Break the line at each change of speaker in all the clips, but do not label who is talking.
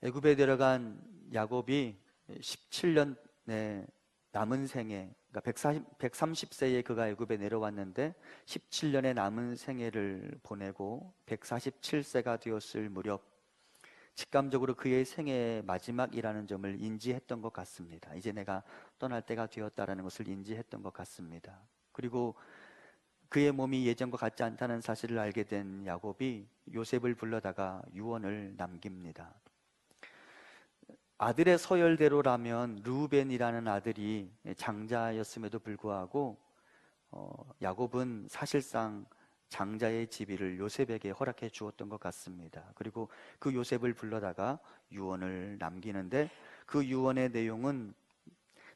애굽에 내려간 야곱이 17년의 남은 생애, 그러니까 130세에 그가 애굽에 내려왔는데 17년의 남은 생애를 보내고 147세가 되었을 무렵 직감적으로 그의 생애의 마지막이라는 점을 인지했던 것 같습니다. 이제 내가 떠날 때가 되었다라는 것을 인지했던 것 같습니다. 그리고 그의 몸이 예전과 같지 않다는 사실을 알게 된 야곱이 요셉을 불러다가 유언을 남깁니다. 아들의 서열대로라면 르우벤이라는 아들이 장자였음에도 불구하고 야곱은 사실상 장자의 지위를 요셉에게 허락해 주었던 것 같습니다. 그리고 그 요셉을 불러다가 유언을 남기는데 그 유언의 내용은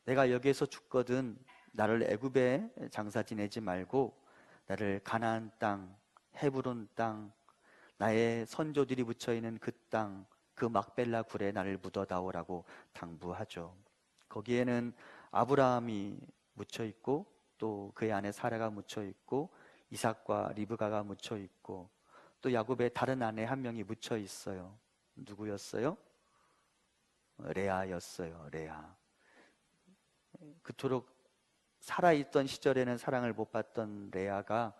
내가 여기에서 죽거든 나를 애굽에 장사 지내지 말고 나를 가나안 땅, 헤브론 땅, 나의 선조들이 묻혀있는 그 땅, 그 막벨라 굴에 나를 묻어다오라고 당부하죠. 거기에는 아브라함이 묻혀있고 또 그의 아내 사라가 묻혀있고 이삭과 리브가가 묻혀있고 또 야곱의 다른 아내 한 명이 묻혀있어요. 누구였어요? 레아였어요. 레아. 그토록 살아있던 시절에는 사랑을 못 받던 레아가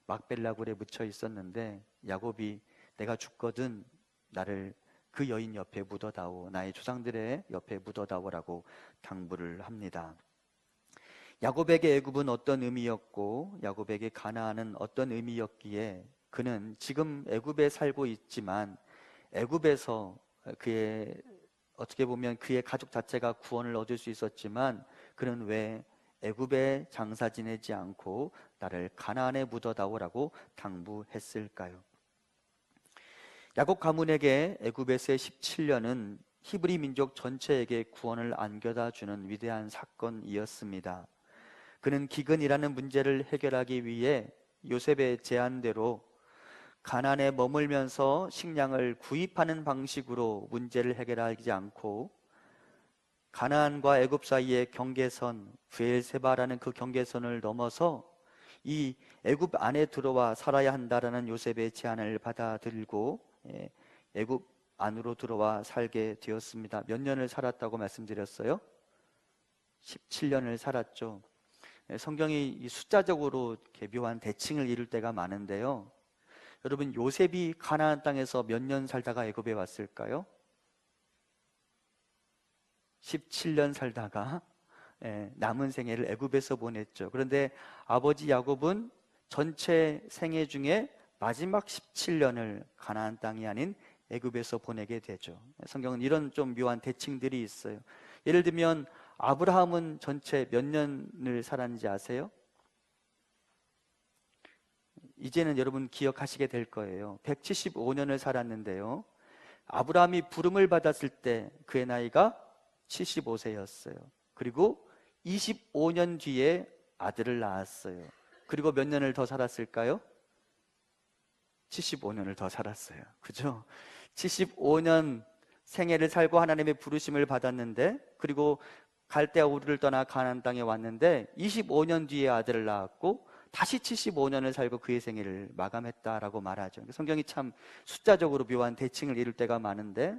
막벨라 굴에 묻혀 있었는데 야곱이 내가 죽거든 나를 그 여인 옆에 묻어다오, 나의 조상들의 옆에 묻어다오라고 당부를 합니다. 야곱에게 애굽은 어떤 의미였고 야곱에게 가나안은 어떤 의미였기에 그는 지금 애굽에 살고 있지만 애굽에서 그의 어떻게 보면 그의 가족 자체가 구원을 얻을 수 있었지만 그는 왜 애굽에 장사 지내지 않고 나를 가나안에 묻어다오라고 당부했을까요? 야곱 가문에게 애굽에서의 17년은 히브리 민족 전체에게 구원을 안겨다 주는 위대한 사건이었습니다. 그는 기근이라는 문제를 해결하기 위해 요셉의 제안대로 가나안에 머물면서 식량을 구입하는 방식으로 문제를 해결하지 않고 가나안과 애굽 사이의 경계선 브엘세바라는 그 경계선을 넘어서 이 애굽 안에 들어와 살아야 한다라는 요셉의 제안을 받아들고 애굽 안으로 들어와 살게 되었습니다. 몇 년을 살았다고 말씀드렸어요? 17년을 살았죠. 성경이 숫자적으로 묘한 대칭을 이룰 때가 많은데요. 여러분, 요셉이 가나안 땅에서 몇 년 살다가 애굽에 왔을까요? 17년 살다가 남은 생애를 애굽에서 보냈죠. 그런데 아버지 야곱은 전체 생애 중에 마지막 17년을 가나안 땅이 아닌 애굽에서 보내게 되죠. 성경은 이런 좀 묘한 대칭들이 있어요. 예를 들면 아브라함은 전체 몇 년을 살았는지 아세요? 이제는 여러분 기억하시게 될 거예요. 175년을 살았는데요. 아브라함이 부름을 받았을 때 그의 나이가 75세였어요. 그리고 25년 뒤에 아들을 낳았어요. 그리고 몇 년을 더 살았을까요? 75년을 더 살았어요. 그죠? 75년 생애를 살고 하나님의 부르심을 받았는데, 그리고 갈대아 우르를 떠나 가나안 땅에 왔는데 25년 뒤에 아들을 낳았고 다시 75년을 살고 그의 생애를 마감했다라고 말하죠. 성경이 참 숫자적으로 묘한 대칭을 이룰 때가 많은데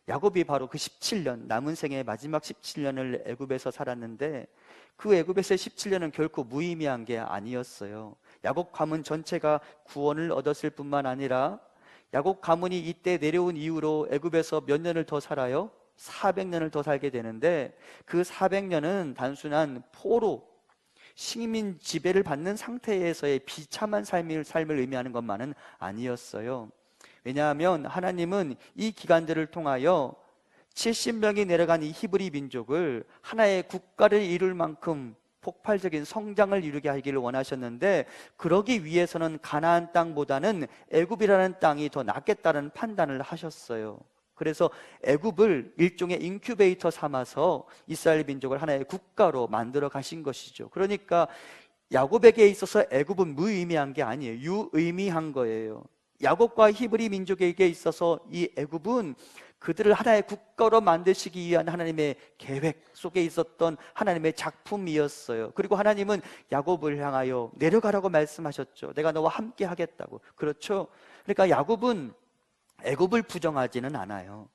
야곱이 바로 그 17년, 남은 생애의 마지막 17년을 애굽에서 살았는데 그 애굽에서의 17년은 결코 무의미한 게 아니었어요. 야곱 가문 전체가 구원을 얻었을 뿐만 아니라 야곱 가문이 이때 내려온 이후로 애굽에서 몇 년을 더 살아요? 400년을 더 살게 되는데 그 400년은 단순한 포로, 식민 지배를 받는 상태에서의 비참한 삶을 의미하는 것만은 아니었어요. 왜냐하면 하나님은 이 기간들을 통하여 70명이 내려간 이 히브리 민족을 하나의 국가를 이룰 만큼 폭발적인 성장을 이루게 하기를 원하셨는데 그러기 위해서는 가나안 땅보다는 애굽이라는 땅이 더 낫겠다는 판단을 하셨어요. 그래서 애굽을 일종의 인큐베이터 삼아서 이스라엘 민족을 하나의 국가로 만들어 가신 것이죠. 그러니까 야곱에게 있어서 애굽은 무의미한 게 아니에요. 유의미한 거예요. 야곱과 히브리 민족에게 있어서 이 애굽은 그들을 하나의 국가로 만드시기 위한 하나님의 계획 속에 있었던 하나님의 작품이었어요. 그리고 하나님은 야곱을 향하여 내려가라고 말씀하셨죠. 내가 너와 함께 하겠다고. 그렇죠? 그러니까 야곱은 애굽을 부정하지는 않아요.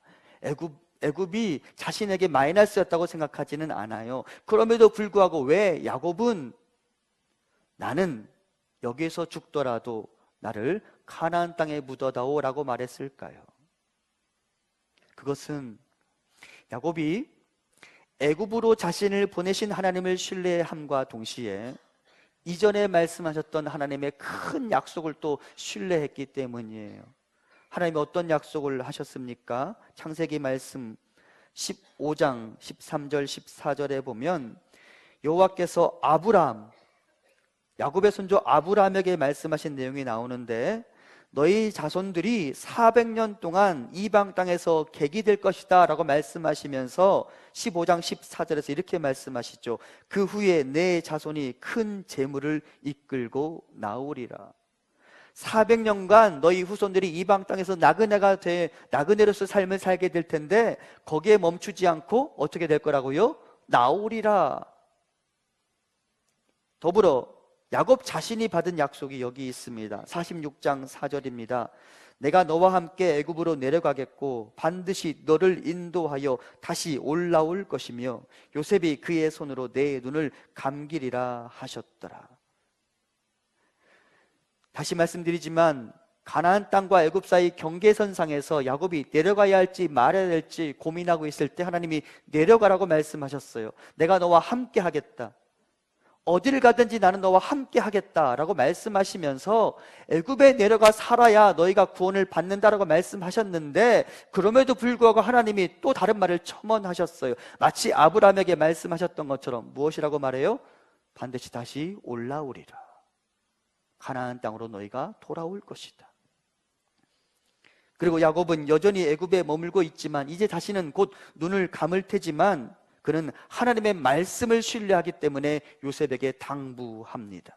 애굽이 자신에게 마이너스였다고 생각하지는 않아요. 그럼에도 불구하고 왜 야곱은 나는 여기서 죽더라도 나를 가나안 땅에 묻어다오 라고 말했을까요? 그것은 야곱이 애굽으로 자신을 보내신 하나님을 신뢰함과 동시에 이전에 말씀하셨던 하나님의 큰 약속을 또 신뢰했기 때문이에요. 하나님이 어떤 약속을 하셨습니까? 창세기 말씀 15장 13절 14절에 보면 여호와께서 야곱의 손주 아브라함에게 말씀하신 내용이 나오는데, 너희 자손들이 400년 동안 이방 땅에서 객이 될 것이다 라고 말씀하시면서 15장 14절에서 이렇게 말씀하시죠. 그 후에 내 자손이 큰 재물을 이끌고 나오리라. 400년간 너희 후손들이 이방 땅에서 나그네로서 삶을 살게 될 텐데 거기에 멈추지 않고 어떻게 될 거라고요? 나오리라. 더불어 야곱 자신이 받은 약속이 여기 있습니다. 46장 4절입니다. 내가 너와 함께 애굽으로 내려가겠고 반드시 너를 인도하여 다시 올라올 것이며 요셉이 그의 손으로 내 눈을 감기리라 하셨더라. 다시 말씀드리지만 가나안 땅과 애굽 사이 경계선상에서 야곱이 내려가야 할지 말아야 할지 고민하고 있을 때 하나님이 내려가라고 말씀하셨어요. 내가 너와 함께 하겠다. 어디를 가든지 나는 너와 함께 하겠다라고 말씀하시면서 애굽에 내려가 살아야 너희가 구원을 받는다라고 말씀하셨는데, 그럼에도 불구하고 하나님이 또 다른 말을 첨언하셨어요. 마치 아브라함에게 말씀하셨던 것처럼 무엇이라고 말해요? 반드시 다시 올라오리라. 가나안 땅으로 너희가 돌아올 것이다. 그리고 야곱은 여전히 애굽에 머물고 있지만 이제 다시는 곧 눈을 감을 테지만 그는 하나님의 말씀을 신뢰하기 때문에 요셉에게 당부합니다.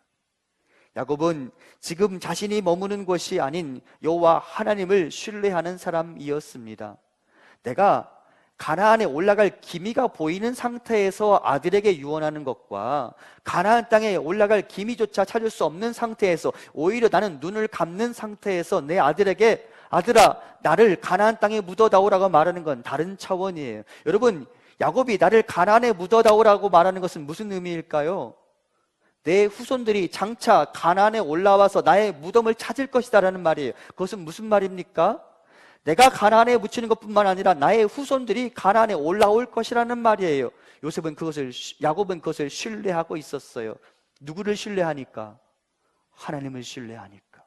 야곱은 지금 자신이 머무는 곳이 아닌 여호와 하나님을 신뢰하는 사람이었습니다. 내가 가나안에 올라갈 기미가 보이는 상태에서 아들에게 유언하는 것과 가나안 땅에 올라갈 기미조차 찾을 수 없는 상태에서 오히려 나는 눈을 감는 상태에서 내 아들에게 아들아 나를 가나안 땅에 묻어다오라고 말하는 건 다른 차원이에요. 여러분, 야곱이 나를 가나안에 묻어다오라고 말하는 것은 무슨 의미일까요? 내 후손들이 장차 가나안에 올라와서 나의 무덤을 찾을 것이다 라는 말이에요. 그것은 무슨 말입니까? 내가 가나안에 묻히는 것뿐만 아니라 나의 후손들이 가나안에 올라올 것이라는 말이에요. 야곱은 그것을 신뢰하고 있었어요. 누구를 신뢰하니까? 하나님을 신뢰하니까.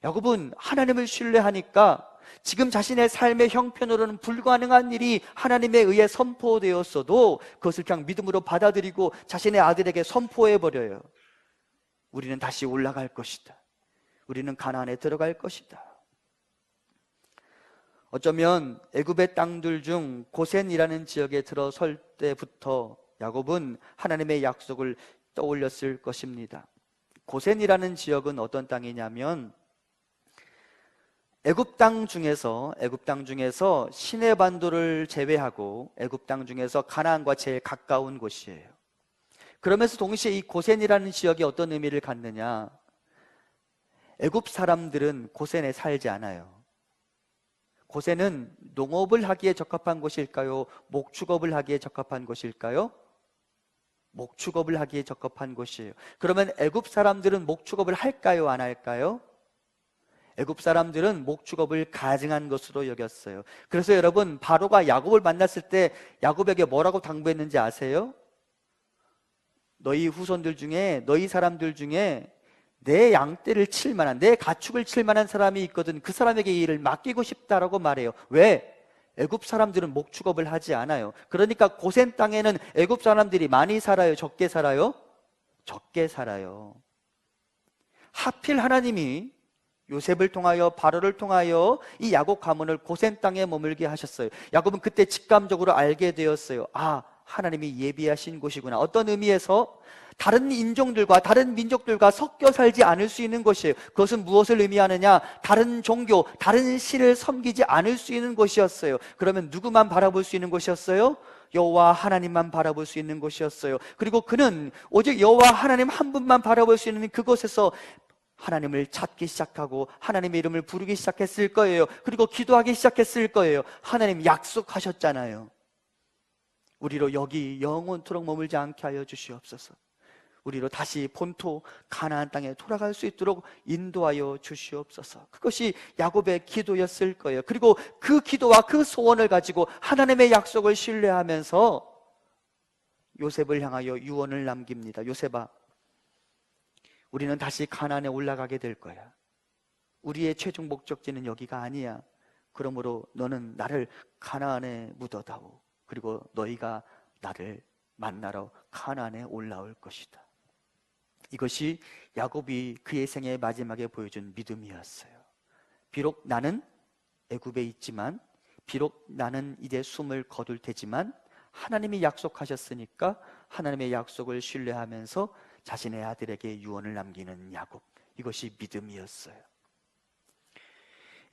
야곱은 하나님을 신뢰하니까 지금 자신의 삶의 형편으로는 불가능한 일이 하나님에 의해 선포되었어도 그것을 그냥 믿음으로 받아들이고 자신의 아들에게 선포해버려요. 우리는 다시 올라갈 것이다. 우리는 가나안에 들어갈 것이다. 어쩌면 애굽의 땅들 중 고센이라는 지역에 들어설 때부터 야곱은 하나님의 약속을 떠올렸을 것입니다. 고센이라는 지역은 어떤 땅이냐면 애굽 땅 중에서 시내 반도를 제외하고 애굽 땅 중에서 가나안과 제일 가까운 곳이에요. 그러면서 동시에 이 고센이라는 지역이 어떤 의미를 갖느냐? 애굽 사람들은 고센에 살지 않아요. 고센은 농업을 하기에 적합한 곳일까요? 목축업을 하기에 적합한 곳일까요? 목축업을 하기에 적합한 곳이에요. 그러면 애굽 사람들은 목축업을 할까요? 안 할까요? 애굽 사람들은 목축업을 가증한 것으로 여겼어요. 그래서 여러분, 바로가 야곱을 만났을 때 야곱에게 뭐라고 당부했는지 아세요? 너희 후손들 중에, 너희 사람들 중에 내 양떼를 칠 만한, 내 가축을 칠 만한 사람이 있거든. 그 사람에게 이 일을 맡기고 싶다라고 말해요. 왜? 애굽 사람들은 목축업을 하지 않아요. 그러니까 고센 땅에는 애굽 사람들이 많이 살아요? 적게 살아요? 적게 살아요. 하필 하나님이 요셉을 통하여 바로를 통하여 이 야곱 가문을 고센 땅에 머물게 하셨어요. 야곱은 그때 직감적으로 알게 되었어요. 아, 하나님이 예비하신 곳이구나. 어떤 의미에서 다른 인종들과 다른 민족들과 섞여 살지 않을 수 있는 곳이에요. 그것은 무엇을 의미하느냐? 다른 종교, 다른 신을 섬기지 않을 수 있는 곳이었어요. 그러면 누구만 바라볼 수 있는 곳이었어요? 여호와 하나님만 바라볼 수 있는 곳이었어요. 그리고 그는 오직 여호와 하나님 한 분만 바라볼 수 있는 그곳에서 하나님을 찾기 시작하고 하나님의 이름을 부르기 시작했을 거예요. 그리고 기도하기 시작했을 거예요. 하나님 약속하셨잖아요. 우리로 여기 영원토록 머물지 않게 하여 주시옵소서. 우리로 다시 본토 가나안 땅에 돌아갈 수 있도록 인도하여 주시옵소서. 그것이 야곱의 기도였을 거예요. 그리고 그 기도와 그 소원을 가지고 하나님의 약속을 신뢰하면서 요셉을 향하여 유언을 남깁니다. 요셉아, 우리는 다시 가나안에 올라가게 될 거야. 우리의 최종 목적지는 여기가 아니야. 그러므로 너는 나를 가나안에 묻어다오. 그리고 너희가 나를 만나러 가나안에 올라올 것이다. 이것이 야곱이 그의 생의 마지막에 보여준 믿음이었어요. 비록 나는 애굽에 있지만, 비록 나는 이제 숨을 거둘 테지만 하나님이 약속하셨으니까 하나님의 약속을 신뢰하면서 자신의 아들에게 유언을 남기는 야곱, 이것이 믿음이었어요.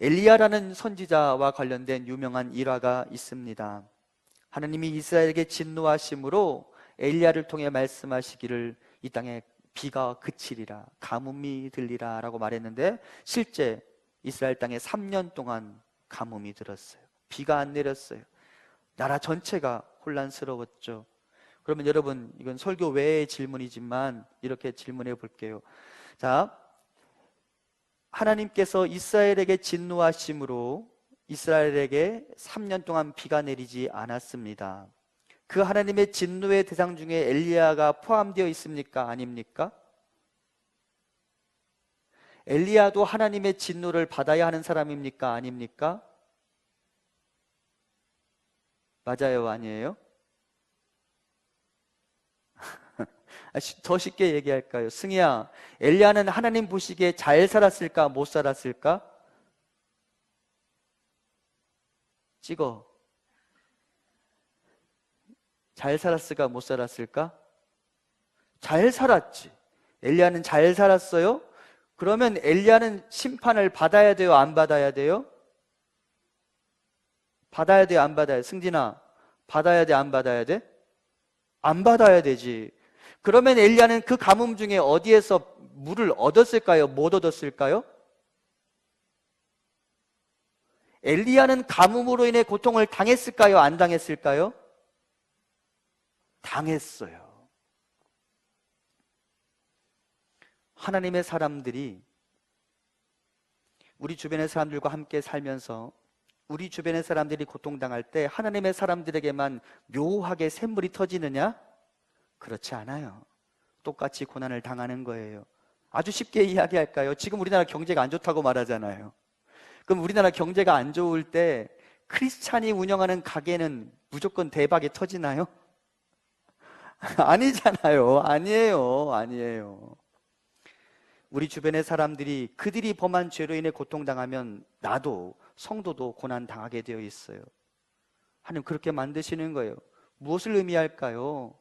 엘리야라는 선지자와 관련된 유명한 일화가 있습니다. 하나님이 이스라엘에게 진노하심으로 엘리야를 통해 말씀하시기를 이 땅에 비가 그치리라, 가뭄이 들리라 라고 말했는데, 실제 이스라엘 땅에 3년 동안 가뭄이 들었어요. 비가 안 내렸어요. 나라 전체가 혼란스러웠죠. 그러면 여러분, 이건 설교 외의 질문이지만 이렇게 질문해 볼게요. 자, 하나님께서 이스라엘에게 진노하심으로 이스라엘에게 3년 동안 비가 내리지 않았습니다. 그 하나님의 진노의 대상 중에 엘리야가 포함되어 있습니까? 아닙니까? 엘리야도 하나님의 진노를 받아야 하는 사람입니까? 아닙니까? 맞아요, 아니에요? 더 쉽게 얘기할까요? 승희야, 엘리야는 하나님 보시기에 잘 살았을까? 못 살았을까? 찍어. 잘 살았을까? 못 살았을까? 잘 살았지. 엘리야는 잘 살았어요? 그러면 엘리야는 심판을 받아야 돼요? 안 받아야 돼요? 받아야 돼요? 안 받아야 돼요? 승진아, 받아야 돼? 안 받아야 돼? 안 받아야 되지. 그러면 엘리야는 그 가뭄 중에 어디에서 물을 얻었을까요? 못 얻었을까요? 엘리야는 가뭄으로 인해 고통을 당했을까요? 안 당했을까요? 당했어요. 하나님의 사람들이 우리 주변의 사람들과 함께 살면서 우리 주변의 사람들이 고통당할 때 하나님의 사람들에게만 묘하게 샘물이 터지느냐? 그렇지 않아요. 똑같이 고난을 당하는 거예요. 아주 쉽게 이야기할까요? 지금 우리나라 경제가 안 좋다고 말하잖아요. 그럼 우리나라 경제가 안 좋을 때 크리스찬이 운영하는 가게는 무조건 대박이 터지나요? 아니잖아요. 아니에요. 우리 주변의 사람들이 그들이 범한 죄로 인해 고통당하면 나도, 성도도 고난당하게 되어 있어요. 하나님 그렇게 만드시는 거예요. 무엇을 의미할까요?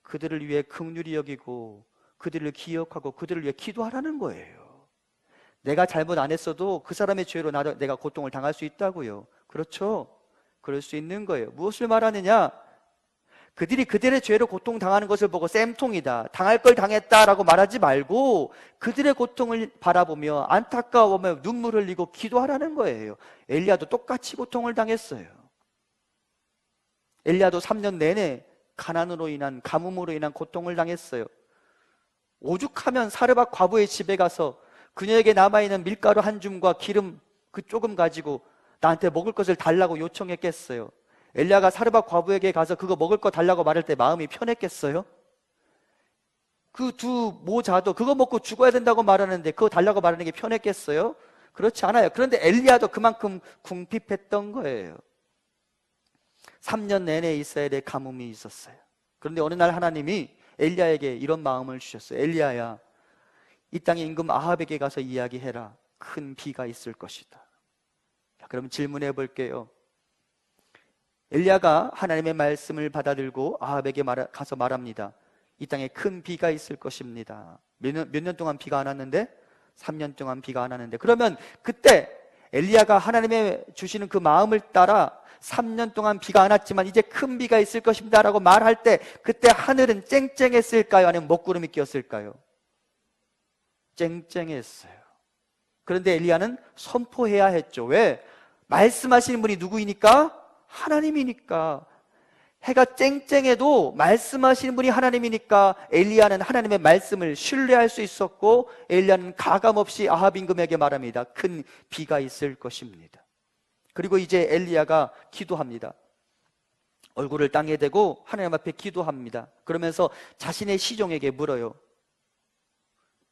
그들을 위해 긍휼히 여기고 그들을 기억하고 그들을 위해 기도하라는 거예요. 내가 잘못 안 했어도 그 사람의 죄로 내가 고통을 당할 수 있다고요. 그렇죠? 그럴 수 있는 거예요. 무엇을 말하느냐? 그들이 그들의 죄로 고통당하는 것을 보고 쌤통이다, 당할 걸 당했다라고 말하지 말고 그들의 고통을 바라보며 안타까워하며 눈물 흘리고 기도하라는 거예요. 엘리야도 똑같이 고통을 당했어요. 엘리야도 3년 내내 가난으로 인한, 가뭄으로 인한 고통을 당했어요. 오죽하면 사르밧 과부의 집에 가서 그녀에게 남아있는 밀가루 한 줌과 기름 그 조금 가지고 나한테 먹을 것을 달라고 요청했겠어요. 엘리야가 사르밧 과부에게 가서 그거 먹을 거 달라고 말할 때 마음이 편했겠어요? 그 두 모자도 그거 먹고 죽어야 된다고 말하는데 그거 달라고 말하는 게 편했겠어요? 그렇지 않아요. 그런데 엘리야도 그만큼 궁핍했던 거예요. 3년 내내 이스라엘에 가뭄이 있었어요. 그런데 어느 날 하나님이 엘리야에게 이런 마음을 주셨어요. 엘리야야, 이 땅의 임금 아합에게 가서 이야기해라. 큰 비가 있을 것이다. 자, 그럼 질문해 볼게요. 엘리야가 하나님의 말씀을 받아들고 아합에게 가서 말합니다. 이 땅에 큰 비가 있을 것입니다. 몇 년 동안 비가 안 왔는데? 3년 동안 비가 안 왔는데, 그러면 그때 엘리야가 하나님의 주시는 그 마음을 따라 3년 동안 비가 안 왔지만 이제 큰 비가 있을 것입니다 라고 말할 때 그때 하늘은 쨍쨍했을까요? 아니면 먹구름이 끼었을까요? 쨍쨍했어요. 그런데 엘리야는 선포해야 했죠. 왜? 말씀하시는 분이 누구이니까? 하나님이니까. 해가 쨍쨍해도 말씀하시는 분이 하나님이니까 엘리야는 하나님의 말씀을 신뢰할 수 있었고, 엘리야는 가감없이 아합 임금에게 말합니다. 큰 비가 있을 것입니다. 그리고 이제 엘리야가 기도합니다. 얼굴을 땅에 대고 하나님 앞에 기도합니다. 그러면서 자신의 시종에게 물어요.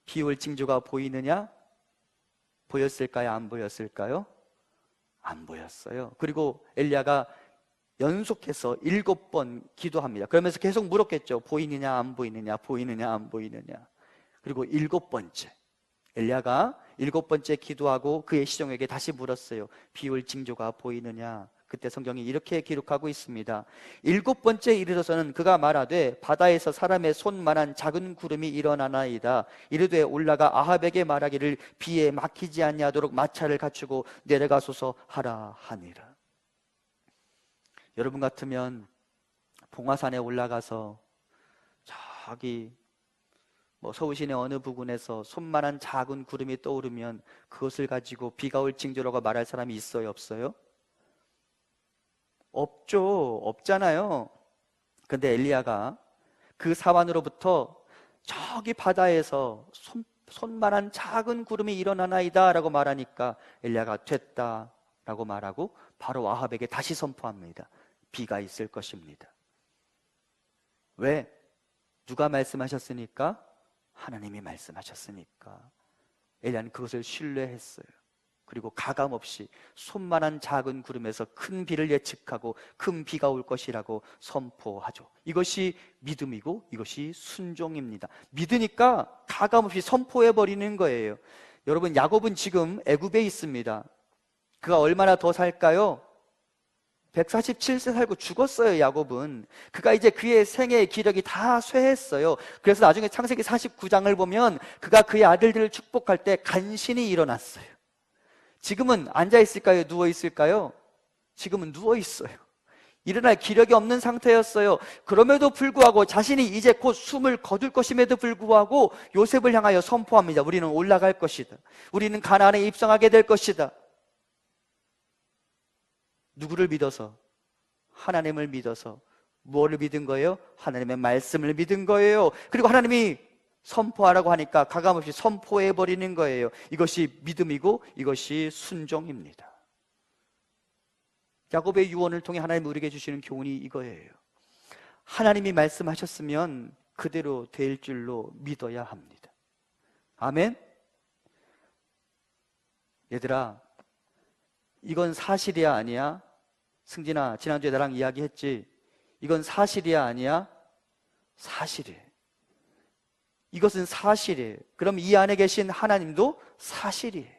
비 올 징조가 보이느냐? 보였을까요? 안 보였을까요? 안 보였어요. 그리고 엘리야가 연속해서 7번 기도합니다. 그러면서 계속 물었겠죠. 보이느냐 안 보이느냐, 보이느냐 안 보이느냐. 그리고 7번째, 엘리야가 7번째 기도하고 그의 시종에게 다시 물었어요. 비 올 징조가 보이느냐. 그때 성경이 이렇게 기록하고 있습니다. 7번째 이르러서는 그가 말하되 바다에서 사람의 손만한 작은 구름이 일어나나이다. 이르되 올라가 아합에게 말하기를 비에 막히지 아니하도록 마차를 갖추고 내려가소서 하라 하니라. 여러분 같으면 봉화산에 올라가서 저기 서울 시내 어느 부근에서 손만한 작은 구름이 떠오르면 그것을 가지고 비가 올 징조라고 말할 사람이 있어요, 없어요? 없죠. 없잖아요. 근데 엘리야가 그 사완으로부터 저기 바다에서 손만한 작은 구름이 일어나나이다 라고 말하니까 엘리야가 됐다 라고 말하고 바로 아합에게 다시 선포합니다. 비가 있을 것입니다. 왜? 누가 말씀하셨으니까? 하나님이 말씀하셨으니까. 엘리야는 그것을 신뢰했어요. 그리고 가감없이 손만한 작은 구름에서 큰 비를 예측하고 큰 비가 올 것이라고 선포하죠. 이것이 믿음이고 이것이 순종입니다. 믿으니까 가감없이 선포해버리는 거예요. 여러분, 야곱은 지금 애굽에 있습니다. 그가 얼마나 더 살까요? 147세 살고 죽었어요. 야곱은. 그가 이제 그의 생애의 기력이 다 쇠했어요. 그래서 나중에 창세기 49장을 보면 그가 그의 아들들을 축복할 때 간신히 일어났어요. 지금은 앉아있을까요? 누워있을까요? 지금은 누워있어요. 일어날 기력이 없는 상태였어요. 그럼에도 불구하고 자신이 이제 곧 숨을 거둘 것임에도 불구하고 요셉을 향하여 선포합니다. 우리는 올라갈 것이다. 우리는 가나안에 입성하게 될 것이다. 누구를 믿어서? 하나님을 믿어서. 무엇을 믿은 거예요? 하나님의 말씀을 믿은 거예요. 그리고 하나님이 선포하라고 하니까 가감없이 선포해버리는 거예요. 이것이 믿음이고 이것이 순종입니다. 야곱의 유언을 통해 하나님이 우리에게 주시는 교훈이 이거예요. 하나님이 말씀하셨으면 그대로 될 줄로 믿어야 합니다. 아멘? 얘들아, 이건 사실이야 아니야? 승진아, 지난주에 나랑 이야기했지? 이건 사실이야 아니야? 사실이에요. 이것은 사실이에요. 그럼 이 안에 계신 하나님도 사실이에요.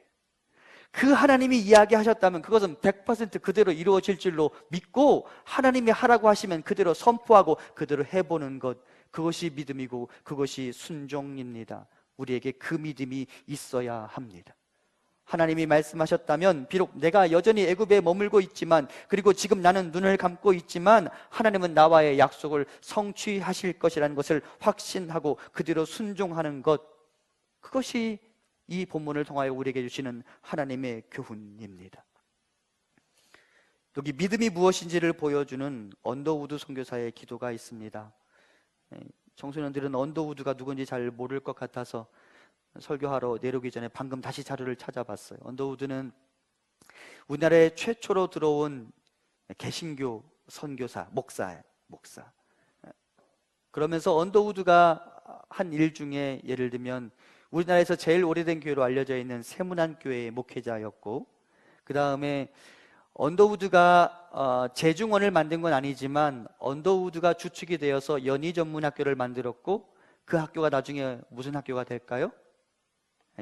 그 하나님이 이야기하셨다면 그것은 100% 그대로 이루어질 줄로 믿고, 하나님이 하라고 하시면 그대로 선포하고 그대로 해보는 것, 그것이 믿음이고 그것이 순종입니다. 우리에게 그 믿음이 있어야 합니다. 하나님이 말씀하셨다면 비록 내가 여전히 애굽에 머물고 있지만, 그리고 지금 나는 눈을 감고 있지만 하나님은 나와의 약속을 성취하실 것이라는 것을 확신하고 그대로 순종하는 것, 그것이 이 본문을 통하여 우리에게 주시는 하나님의 교훈입니다. 여기 믿음이 무엇인지를 보여주는 언더우드 선교사의 기도가 있습니다. 청소년들은 언더우드가 누군지 잘 모를 것 같아서 설교하러 내려오기 전에 방금 다시 자료를 찾아봤어요. 언더우드는 우리나라에 최초로 들어온 개신교 선교사, 목사. 그러면서 언더우드가 한 일 중에 예를 들면 우리나라에서 제일 오래된 교회로 알려져 있는 세문안교회의 목회자였고, 그 다음에 언더우드가 재중원을 만든 건 아니지만 언더우드가 주축이 되어서 연희전문학교를 만들었고, 그 학교가 나중에 무슨 학교가 될까요?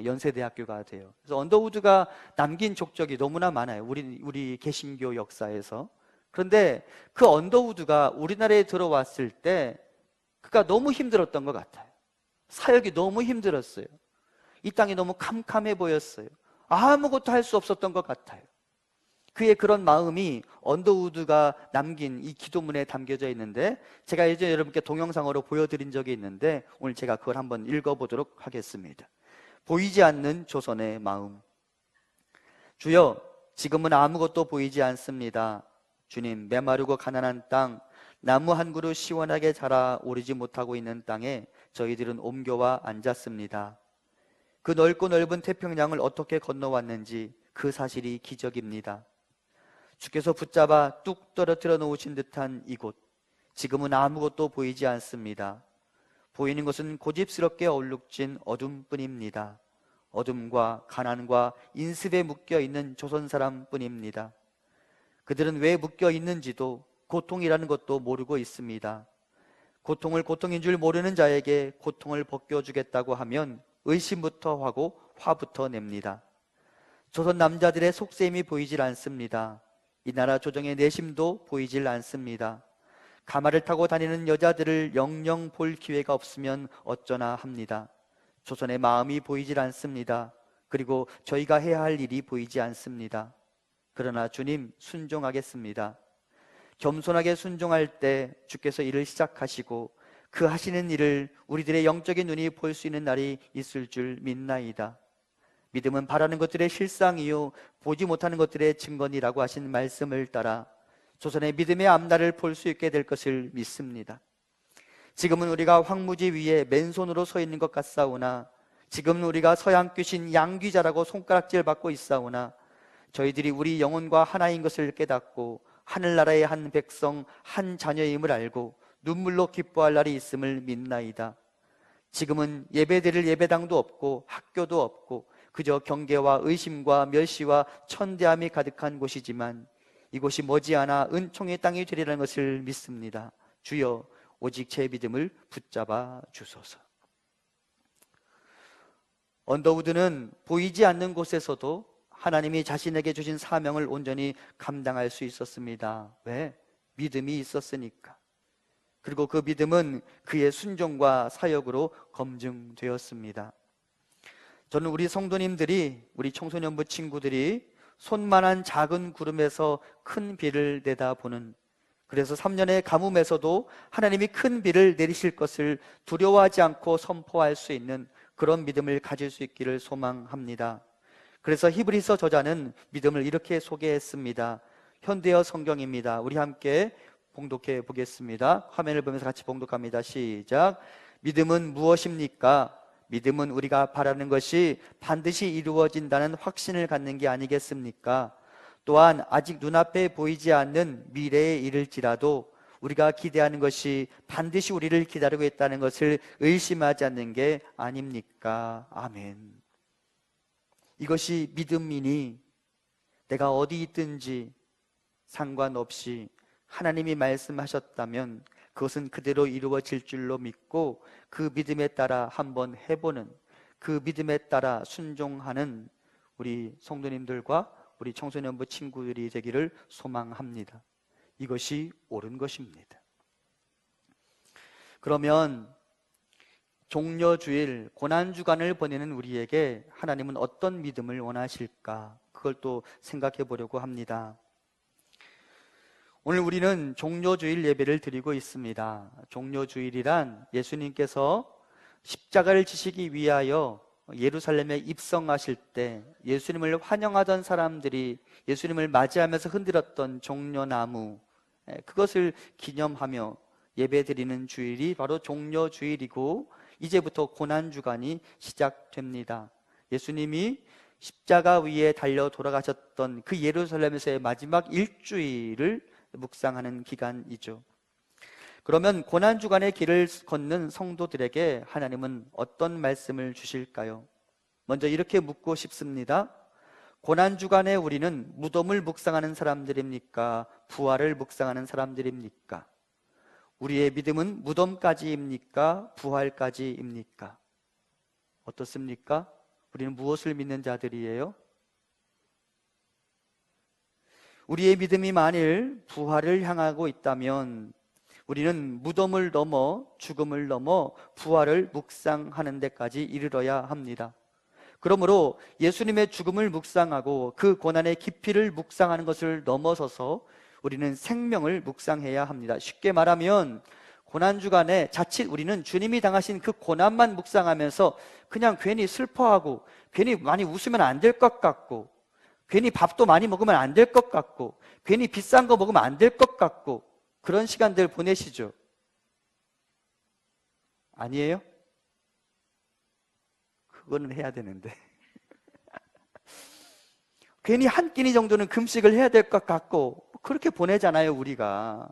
연세대학교가 돼요. 그래서 언더우드가 남긴 족적이 너무나 많아요. 우리 개신교 역사에서. 그런데 그 언더우드가 우리나라에 들어왔을 때 그가 너무 힘들었던 것 같아요. 사역이 너무 힘들었어요. 이 땅이 너무 캄캄해 보였어요. 아무것도 할 수 없었던 것 같아요. 그의 그런 마음이 언더우드가 남긴 이 기도문에 담겨져 있는데, 제가 예전에 여러분께 동영상으로 보여드린 적이 있는데 오늘 제가 그걸 한번 읽어보도록 하겠습니다. 보이지 않는 조선의 마음. 주여, 지금은 아무것도 보이지 않습니다. 주님, 메마르고 가난한 땅, 나무 한 그루 시원하게 자라 오르지 못하고 있는 땅에 저희들은 옮겨와 앉았습니다. 그 넓고 넓은 태평양을 어떻게 건너왔는지 그 사실이 기적입니다. 주께서 붙잡아 뚝 떨어뜨려 놓으신 듯한 이곳, 지금은 아무것도 보이지 않습니다. 보이는 것은 고집스럽게 얼룩진 어둠뿐입니다. 어둠과 가난과 인습에 묶여 있는 조선 사람뿐입니다. 그들은 왜 묶여 있는지도 고통이라는 것도 모르고 있습니다. 고통을 고통인 줄 모르는 자에게 고통을 벗겨주겠다고 하면 의심부터 하고 화부터 냅니다. 조선 남자들의 속셈이 보이질 않습니다. 이 나라 조정의 내심도 보이질 않습니다. 가마를 타고 다니는 여자들을 영영 볼 기회가 없으면 어쩌나 합니다. 조선의 마음이 보이질 않습니다. 그리고 저희가 해야 할 일이 보이지 않습니다. 그러나 주님, 순종하겠습니다. 겸손하게 순종할 때 주께서 일을 시작하시고 그 하시는 일을 우리들의 영적인 눈이 볼 수 있는 날이 있을 줄 믿나이다. 믿음은 바라는 것들의 실상이요 보지 못하는 것들의 증거니라고 하신 말씀을 따라 조선의 믿음의 앞날을 볼 수 있게 될 것을 믿습니다. 지금은 우리가 황무지 위에 맨손으로 서 있는 것 같사오나, 지금은 우리가 서양 귀신 양귀자라고 손가락질 받고 있사오나, 저희들이 우리 영혼과 하나인 것을 깨닫고 하늘나라의 한 백성, 한 자녀임을 알고 눈물로 기뻐할 날이 있음을 믿나이다. 지금은 예배드릴 예배당도 없고 학교도 없고 그저 경계와 의심과 멸시와 천대함이 가득한 곳이지만 이곳이 머지않아 은총의 땅이 되리라는 것을 믿습니다. 주여, 오직 제 믿음을 붙잡아 주소서. 언더우드는 보이지 않는 곳에서도 하나님이 자신에게 주신 사명을 온전히 감당할 수 있었습니다. 왜? 믿음이 있었으니까. 그리고 그 믿음은 그의 순종과 사역으로 검증되었습니다. 저는 우리 성도님들이, 우리 청소년부 친구들이 손만한 작은 구름에서 큰 비를 내다보는, 그래서 3년의 가뭄에서도 하나님이 큰 비를 내리실 것을 두려워하지 않고 선포할 수 있는 그런 믿음을 가질 수 있기를 소망합니다. 그래서 히브리서 저자는 믿음을 이렇게 소개했습니다. 현대어 성경입니다. 우리 함께 봉독해 보겠습니다. 화면을 보면서 같이 봉독합니다. 시작. 믿음은 무엇입니까? 믿음은 우리가 바라는 것이 반드시 이루어진다는 확신을 갖는 게 아니겠습니까? 또한 아직 눈앞에 보이지 않는 미래에 이를지라도 우리가 기대하는 것이 반드시 우리를 기다리고 있다는 것을 의심하지 않는 게 아닙니까? 아멘. 이것이 믿음이니 내가 어디 있든지 상관없이 하나님이 말씀하셨다면 그것은 그대로 이루어질 줄로 믿고 그 믿음에 따라 한번 해보는, 그 믿음에 따라 순종하는 우리 성도님들과 우리 청소년부 친구들이 되기를 소망합니다. 이것이 옳은 것입니다. 그러면 종려주일, 고난주간을 보내는 우리에게 하나님은 어떤 믿음을 원하실까? 그걸 또 생각해 보려고 합니다. 오늘 우리는 종려주일 예배를 드리고 있습니다. 종려주일이란 예수님께서 십자가를 지시기 위하여 예루살렘에 입성하실 때 예수님을 환영하던 사람들이 예수님을 맞이하면서 흔들었던 종려나무, 그것을 기념하며 예배드리는 주일이 바로 종려주일이고, 이제부터 고난주간이 시작됩니다. 예수님이 십자가 위에 달려 돌아가셨던 그 예루살렘에서의 마지막 일주일을 묵상하는 기간이죠. 그러면 고난주간의 길을 걷는 성도들에게 하나님은 어떤 말씀을 주실까요? 먼저 이렇게 묻고 싶습니다. 고난주간에 우리는 무덤을 묵상하는 사람들입니까? 부활을 묵상하는 사람들입니까? 우리의 믿음은 무덤까지입니까? 부활까지입니까? 어떻습니까? 우리는 무엇을 믿는 자들이에요? 우리의 믿음이 만일 부활을 향하고 있다면 우리는 무덤을 넘어 죽음을 넘어 부활을 묵상하는 데까지 이르러야 합니다. 그러므로 예수님의 죽음을 묵상하고 그 고난의 깊이를 묵상하는 것을 넘어서서 우리는 생명을 묵상해야 합니다. 쉽게 말하면 고난주간에 자칫 우리는 주님이 당하신 그 고난만 묵상하면서 그냥 괜히 슬퍼하고, 괜히 많이 웃으면 안 될 것 같고, 괜히 밥도 많이 먹으면 안 될 것 같고, 괜히 비싼 거 먹으면 안 될 것 같고, 그런 시간들 보내시죠? 아니에요? 그거는 해야 되는데. 괜히 한 끼니 정도는 금식을 해야 될 것 같고, 그렇게 보내잖아요, 우리가.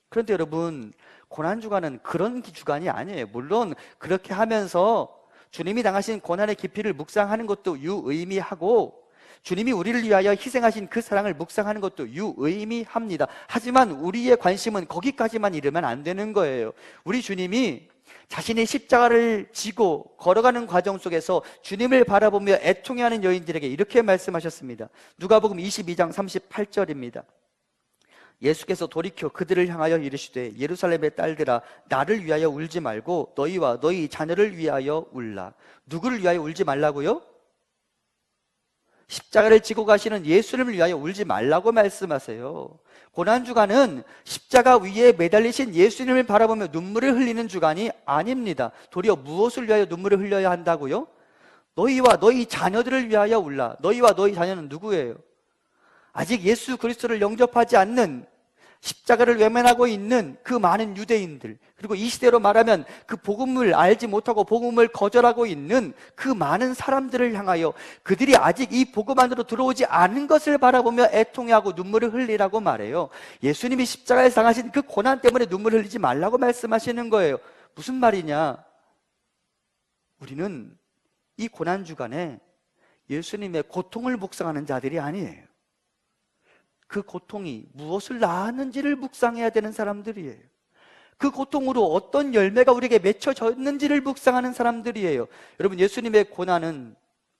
그런데 여러분, 고난주간은 그런 주간이 아니에요. 물론 그렇게 하면서 주님이 당하신 고난의 깊이를 묵상하는 것도 유의미하고, 주님이 우리를 위하여 희생하신 그 사랑을 묵상하는 것도 유의미합니다. 하지만 우리의 관심은 거기까지만 이르면 안 되는 거예요. 우리 주님이 자신의 십자가를 지고 걸어가는 과정 속에서 주님을 바라보며 애통해하는 여인들에게 이렇게 말씀하셨습니다. 누가복음 22장 38절입니다. 예수께서 돌이켜 그들을 향하여 이르시되 예루살렘의 딸들아, 나를 위하여 울지 말고 너희와 너희 자녀를 위하여 울라. 누구를 위하여 울지 말라고요? 십자가를 지고 가시는 예수님을 위하여 울지 말라고 말씀하세요. 고난주간은 십자가 위에 매달리신 예수님을 바라보며 눈물을 흘리는 주간이 아닙니다. 도리어 무엇을 위하여 눈물을 흘려야 한다고요? 너희와 너희 자녀들을 위하여 울라. 너희와 너희 자녀는 누구예요? 아직 예수 그리스도를 영접하지 않는, 십자가를 외면하고 있는 그 많은 유대인들, 그리고 이 시대로 말하면 그 복음을 알지 못하고 복음을 거절하고 있는 그 많은 사람들을 향하여 그들이 아직 이 복음 안으로 들어오지 않은 것을 바라보며 애통해하고 눈물을 흘리라고 말해요. 예수님이 십자가에 당하신 그 고난 때문에 눈물을 흘리지 말라고 말씀하시는 거예요. 무슨 말이냐? 우리는 이 고난 주간에 예수님의 고통을 묵상하는 자들이 아니에요. 그 고통이 무엇을 낳았는지를 묵상해야 되는 사람들이에요. 그 고통으로 어떤 열매가 우리에게 맺혀졌는지를 묵상하는 사람들이에요. 여러분, 예수님의 고난은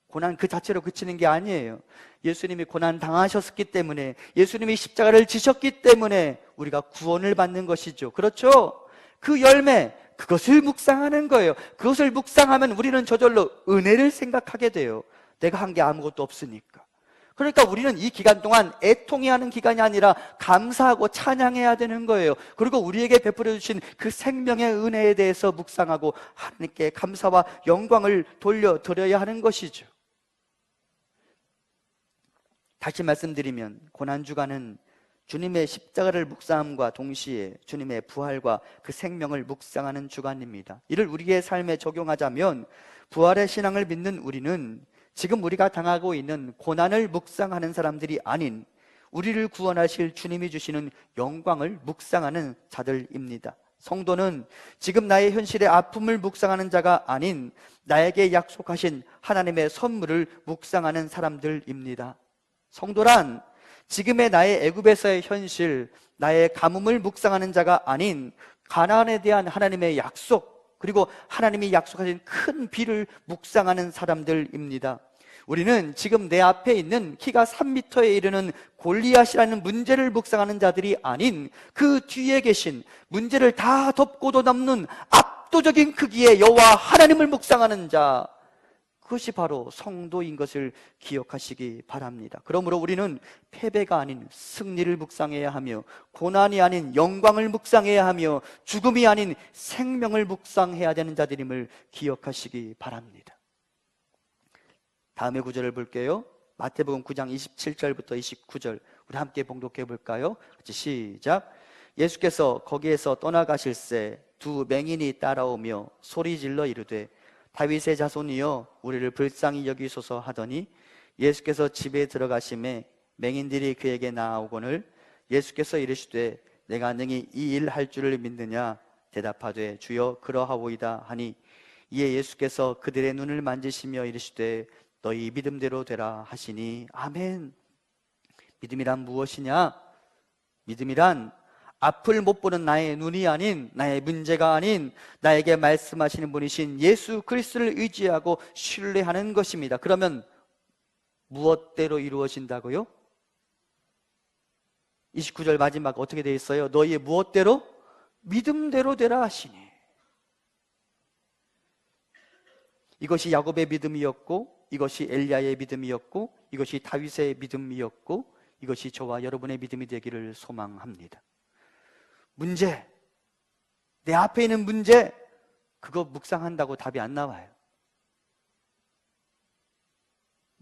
고난 그 자체로 그치는 게 아니에요. 예수님이 고난 당하셨기 때문에, 예수님이 십자가를 지셨기 때문에 우리가 구원을 받는 것이죠. 그렇죠? 그 열매, 그것을 묵상하는 거예요. 그것을 묵상하면 우리는 저절로 은혜를 생각하게 돼요. 내가 한 게 아무것도 없으니까. 그러니까 우리는 이 기간 동안 애통해하는 기간이 아니라 감사하고 찬양해야 되는 거예요. 그리고 우리에게 베풀어 주신 그 생명의 은혜에 대해서 묵상하고 하나님께 감사와 영광을 돌려드려야 하는 것이죠. 다시 말씀드리면 고난주간은 주님의 십자가를 묵상함과 동시에 주님의 부활과 그 생명을 묵상하는 주간입니다. 이를 우리의 삶에 적용하자면 부활의 신앙을 믿는 우리는 지금 우리가 당하고 있는 고난을 묵상하는 사람들이 아닌 우리를 구원하실 주님이 주시는 영광을 묵상하는 자들입니다. 성도는 지금 나의 현실의 아픔을 묵상하는 자가 아닌 나에게 약속하신 하나님의 선물을 묵상하는 사람들입니다. 성도란 지금의 나의 애굽에서의 현실, 나의 가뭄을 묵상하는 자가 아닌 가나안에 대한 하나님의 약속, 그리고 하나님이 약속하신 큰 비를 묵상하는 사람들입니다. 우리는 지금 내 앞에 있는 키가 3m에 이르는 골리앗이라는 문제를 묵상하는 자들이 아닌 그 뒤에 계신 문제를 다 덮고도 넘는 압도적인 크기의 여호와 하나님을 묵상하는 자, 그것이 바로 성도인 것을 기억하시기 바랍니다. 그러므로 우리는 패배가 아닌 승리를 묵상해야 하며, 고난이 아닌 영광을 묵상해야 하며, 죽음이 아닌 생명을 묵상해야 되는 자들임을 기억하시기 바랍니다. 다음의 구절을 볼게요. 마태복음 9장 27절부터 29절 우리 함께 봉독해 볼까요? 같이 시작. 예수께서 거기에서 떠나가실새 두 맹인이 따라오며 소리질러 이르되 다윗의 자손이여 우리를 불쌍히 여기소서 하더니 예수께서 집에 들어가심에 맹인들이 그에게 나아오거늘 예수께서 이르시되 내가 능히 이 일 할 줄을 믿느냐 대답하되 주여 그러하오이다 하니 이에 예수께서 그들의 눈을 만지시며 이르시되 너희 믿음대로 되라 하시니 아멘. 믿음이란 무엇이냐? 믿음이란 앞을 못 보는 나의 눈이 아닌, 나의 문제가 아닌 나에게 말씀하시는 분이신 예수 그리스도를 의지하고 신뢰하는 것입니다. 그러면 무엇대로 이루어진다고요? 29절 마지막 어떻게 되어 있어요? 너희의 무엇대로? 믿음대로 되라 하시니. 이것이 야곱의 믿음이었고, 이것이 엘리야의 믿음이었고, 이것이 다윗의 믿음이었고, 이것이 저와 여러분의 믿음이 되기를 소망합니다. 문제, 내 앞에 있는 문제, 그거 묵상한다고 답이 안 나와요.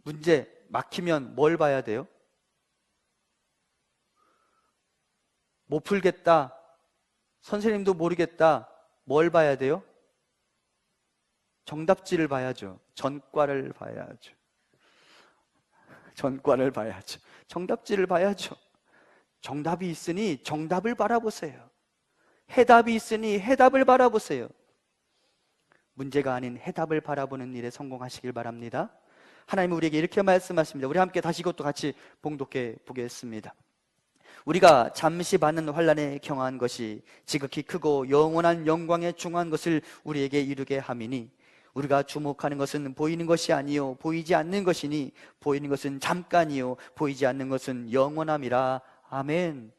문제 막히면 뭘 봐야 돼요? 못 풀겠다, 선생님도 모르겠다, 뭘 봐야 돼요? 정답지를 봐야죠. 전과를 봐야죠. 전과를 봐야죠. 정답지를 봐야죠. 정답이 있으니 정답을 바라보세요. 해답이 있으니 해답을 바라보세요. 문제가 아닌 해답을 바라보는 일에 성공하시길 바랍니다. 하나님은 우리에게 이렇게 말씀하십니다. 우리 함께 다시 이것도 같이 봉독해 보겠습니다. 우리가 잠시 받는 환난에 경한 것이 지극히 크고 영원한 영광에 중한 것을 우리에게 이루게 함이니, 우리가 주목하는 것은 보이는 것이 아니요 보이지 않는 것이니, 보이는 것은 잠깐이요 보이지 않는 것은 영원함이라. 아멘.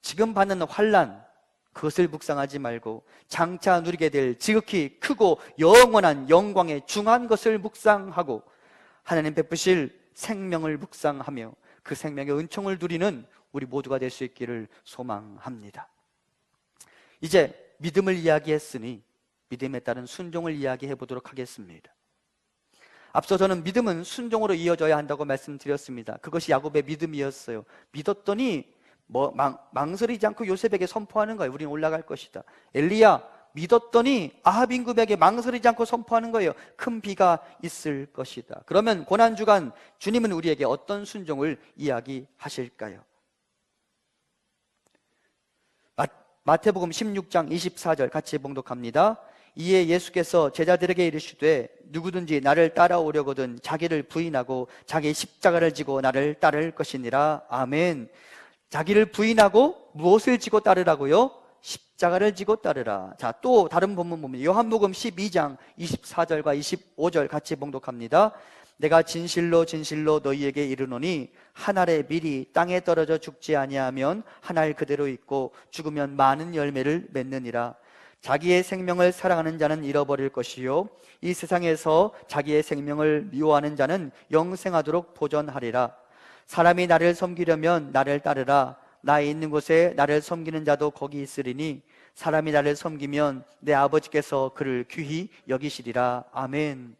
지금 받는 환난, 그것을 묵상하지 말고 장차 누리게 될 지극히 크고 영원한 영광에 중한 것을 묵상하고 하나님 베푸실 생명을 묵상하며 그 생명의 은총을 누리는 우리 모두가 될 수 있기를 소망합니다. 이제 믿음을 이야기했으니 믿음에 따른 순종을 이야기해 보도록 하겠습니다. 앞서 저는 믿음은 순종으로 이어져야 한다고 말씀드렸습니다. 그것이 야곱의 믿음이었어요. 믿었더니 망설이지 않고 요셉에게 선포하는 거예요. 우리는 올라갈 것이다. 엘리야, 믿었더니 아합 임금에게 망설이지 않고 선포하는 거예요. 큰 비가 있을 것이다. 그러면 고난주간 주님은 우리에게 어떤 순종을 이야기하실까요? 마태복음 16장 24절 같이 봉독합니다. 이에 예수께서 제자들에게 이르시되 누구든지 나를 따라오려거든 자기를 부인하고 자기 십자가를 지고 나를 따를 것이니라. 아멘. 자기를 부인하고 무엇을 지고 따르라고요? 십자가를 지고 따르라. 자, 또 다른 본문 봅니다. 요한복음 12장 24절과 25절 같이 봉독합니다. 내가 진실로 진실로 너희에게 이르노니 한 알의 밀이 땅에 떨어져 죽지 아니하면 한 알 그대로 있고 죽으면 많은 열매를 맺느니라. 자기의 생명을 사랑하는 자는 잃어버릴 것이요 이 세상에서 자기의 생명을 미워하는 자는 영생하도록 보존하리라. 사람이 나를 섬기려면 나를 따르라. 나에 있는 곳에 나를 섬기는 자도 거기 있으리니 사람이 나를 섬기면 내 아버지께서 그를 귀히 여기시리라. 아멘.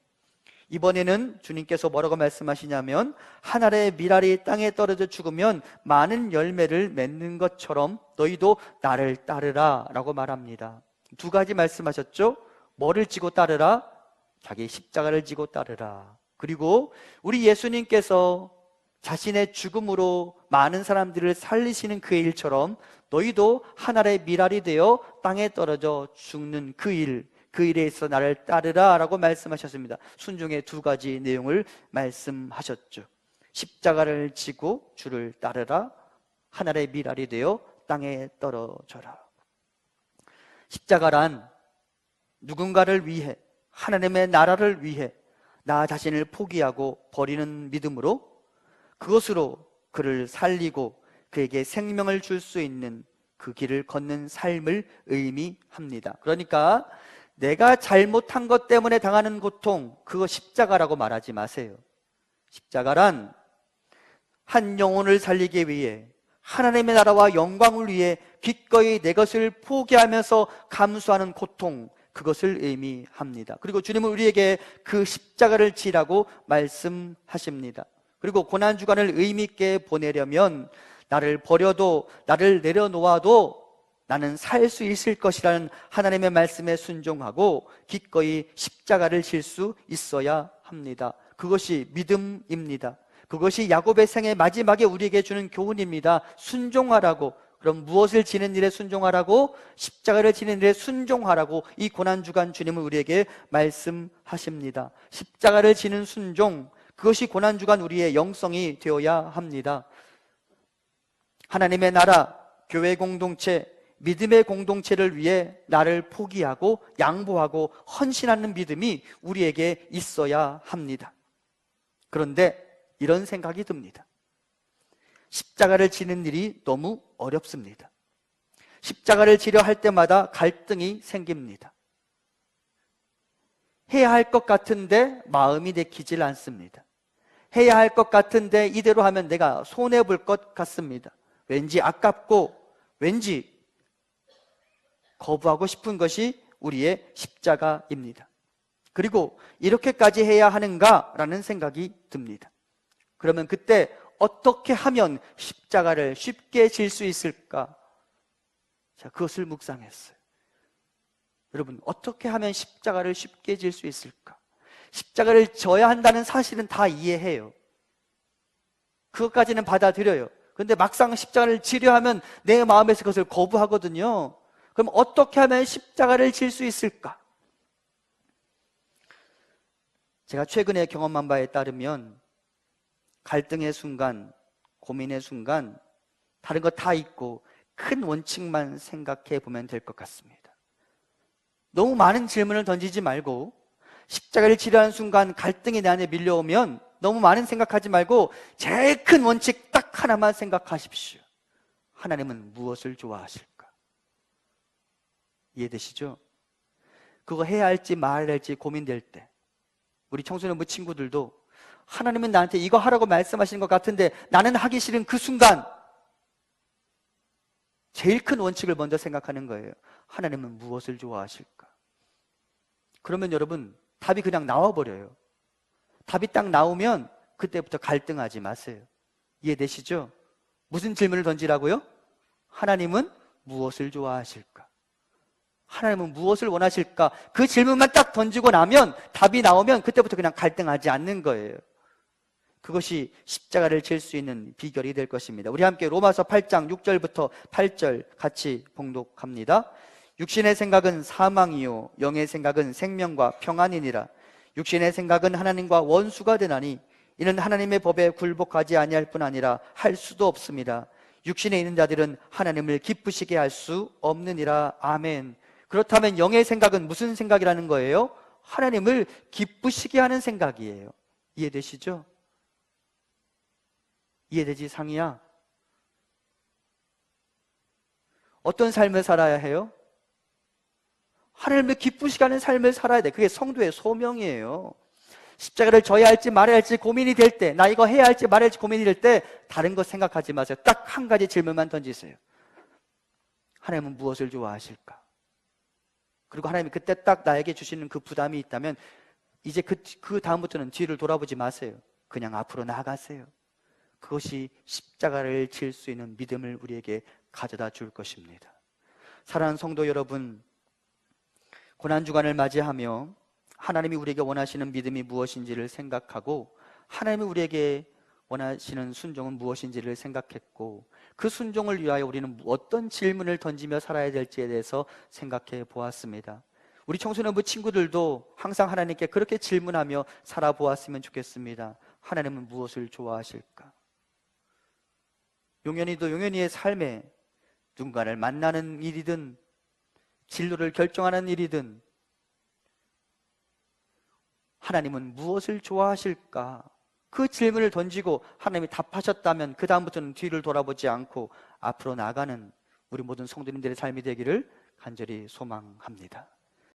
이번에는 주님께서 뭐라고 말씀하시냐면 한 알의 밀알이 땅에 떨어져 죽으면 많은 열매를 맺는 것처럼 너희도 나를 따르라 라고 말합니다. 두 가지 말씀하셨죠? 뭐를 지고 따르라? 자기 십자가를 지고 따르라. 그리고 우리 예수님께서 자신의 죽음으로 많은 사람들을 살리시는 그 일처럼 너희도 한 알의 밀알이 되어 땅에 떨어져 죽는 그 일에 있어 나를 따르라 라고 말씀하셨습니다. 순종의 두 가지 내용을 말씀하셨죠. 십자가를 지고 주를 따르라. 한 알의 밀알이 되어 땅에 떨어져라. 십자가란 누군가를 위해, 하나님의 나라를 위해 나 자신을 포기하고 버리는 믿음으로 그것으로 그를 살리고 그에게 생명을 줄 수 있는 그 길을 걷는 삶을 의미합니다. 그러니까 내가 잘못한 것 때문에 당하는 고통, 그거 십자가라고 말하지 마세요. 십자가란 한 영혼을 살리기 위해, 하나님의 나라와 영광을 위해 기꺼이 내 것을 포기하면서 감수하는 고통, 그것을 의미합니다. 그리고 주님은 우리에게 그 십자가를 지라고 말씀하십니다. 그리고 고난주간을 의미 있게 보내려면 나를 버려도 나를 내려놓아도 나는 살 수 있을 것이라는 하나님의 말씀에 순종하고 기꺼이 십자가를 질 수 있어야 합니다. 그것이 믿음입니다. 그것이 야곱의 생애 마지막에 우리에게 주는 교훈입니다. 순종하라고. 그럼 무엇을 지는 일에 순종하라고? 십자가를 지는 일에 순종하라고 이 고난주간 주님은 우리에게 말씀하십니다. 십자가를 지는 순종, 그것이 고난주간 우리의 영성이 되어야 합니다. 하나님의 나라, 교회 공동체, 믿음의 공동체를 위해 나를 포기하고 양보하고 헌신하는 믿음이 우리에게 있어야 합니다. 그런데 이런 생각이 듭니다. 십자가를 지는 일이 너무 어렵습니다. 십자가를 지려 할 때마다 갈등이 생깁니다. 해야 할 것 같은데 마음이 내키질 않습니다. 해야 할 것 같은데 이대로 하면 내가 손해볼 것 같습니다. 왠지 아깝고 왠지 거부하고 싶은 것이 우리의 십자가입니다. 그리고 이렇게까지 해야 하는가라는 생각이 듭니다. 그러면 그때 어떻게 하면 십자가를 쉽게 질 수 있을까? 자, 그것을 묵상했어요. 여러분, 어떻게 하면 십자가를 쉽게 질 수 있을까? 십자가를 져야 한다는 사실은 다 이해해요. 그것까지는 받아들여요. 그런데 막상 십자가를 지려 하면 내 마음에서 그것을 거부하거든요. 그럼 어떻게 하면 십자가를 질 수 있을까? 제가 최근에 경험한 바에 따르면 갈등의 순간, 고민의 순간, 다른 거 다 잊고 큰 원칙만 생각해 보면 될 것 같습니다. 너무 많은 질문을 던지지 말고 십자가를 지려하는 순간 갈등이 내 안에 밀려오면 너무 많은 생각하지 말고 제일 큰 원칙 딱 하나만 생각하십시오. 하나님은 무엇을 좋아하실까? 이해되시죠? 그거 해야 할지 말아야 할지 고민될 때 우리 청소년부 친구들도 하나님은 나한테 이거 하라고 말씀하시는 것 같은데 나는 하기 싫은 그 순간 제일 큰 원칙을 먼저 생각하는 거예요. 하나님은 무엇을 좋아하실까? 그러면 여러분 답이 그냥 나와버려요. 답이 딱 나오면 그때부터 갈등하지 마세요. 이해되시죠? 무슨 질문을 던지라고요? 하나님은 무엇을 좋아하실까? 하나님은 무엇을 원하실까? 그 질문만 딱 던지고 나면 답이 나오면 그때부터 그냥 갈등하지 않는 거예요. 그것이 십자가를 질 수 있는 비결이 될 것입니다. 우리 함께 로마서 8장 6절부터 8절 같이 봉독합니다. 육신의 생각은 사망이요 영의 생각은 생명과 평안이니라. 육신의 생각은 하나님과 원수가 되나니 이는 하나님의 법에 굴복하지 아니할 뿐 아니라 할 수도 없습니다. 육신에 있는 자들은 하나님을 기쁘시게 할 수 없느니라. 아멘. 그렇다면 영의 생각은 무슨 생각이라는 거예요? 하나님을 기쁘시게 하는 생각이에요. 이해되시죠? 이해되지, 상이야? 어떤 삶을 살아야 해요? 하나님을 기쁘시게 하는 삶을 살아야 돼. 그게 성도의 소명이에요. 십자가를 져야 할지 말아야 할지 고민이 될 때, 나 이거 해야 할지 말아야 할지 고민이 될 때 다른 거 생각하지 마세요. 딱 한 가지 질문만 던지세요. 하나님은 무엇을 좋아하실까? 그리고 하나님이 그때 딱 나에게 주시는 그 부담이 있다면 이제 그 다음부터는 뒤를 돌아보지 마세요. 그냥 앞으로 나아가세요. 그것이 십자가를 질 수 있는 믿음을 우리에게 가져다 줄 것입니다. 사랑하는 성도 여러분, 고난주간을 맞이하며 하나님이 우리에게 원하시는 믿음이 무엇인지를 생각하고 하나님이 우리에게 원하시는 순종은 무엇인지를 생각했고 그 순종을 위하여 우리는 어떤 질문을 던지며 살아야 될지에 대해서 생각해 보았습니다. 우리 청소년부 친구들도 항상 하나님께 그렇게 질문하며 살아보았으면 좋겠습니다. 하나님은 무엇을 좋아하실까? 용현이도 용현이의 삶에 누군가를 만나는 일이든 진로를 결정하는 일이든 하나님은 무엇을 좋아하실까? 그 질문을 던지고 하나님이 답하셨다면 그 다음부터는 뒤를 돌아보지 않고 앞으로 나가는 우리 모든 성도님들의 삶이 되기를 간절히 소망합니다.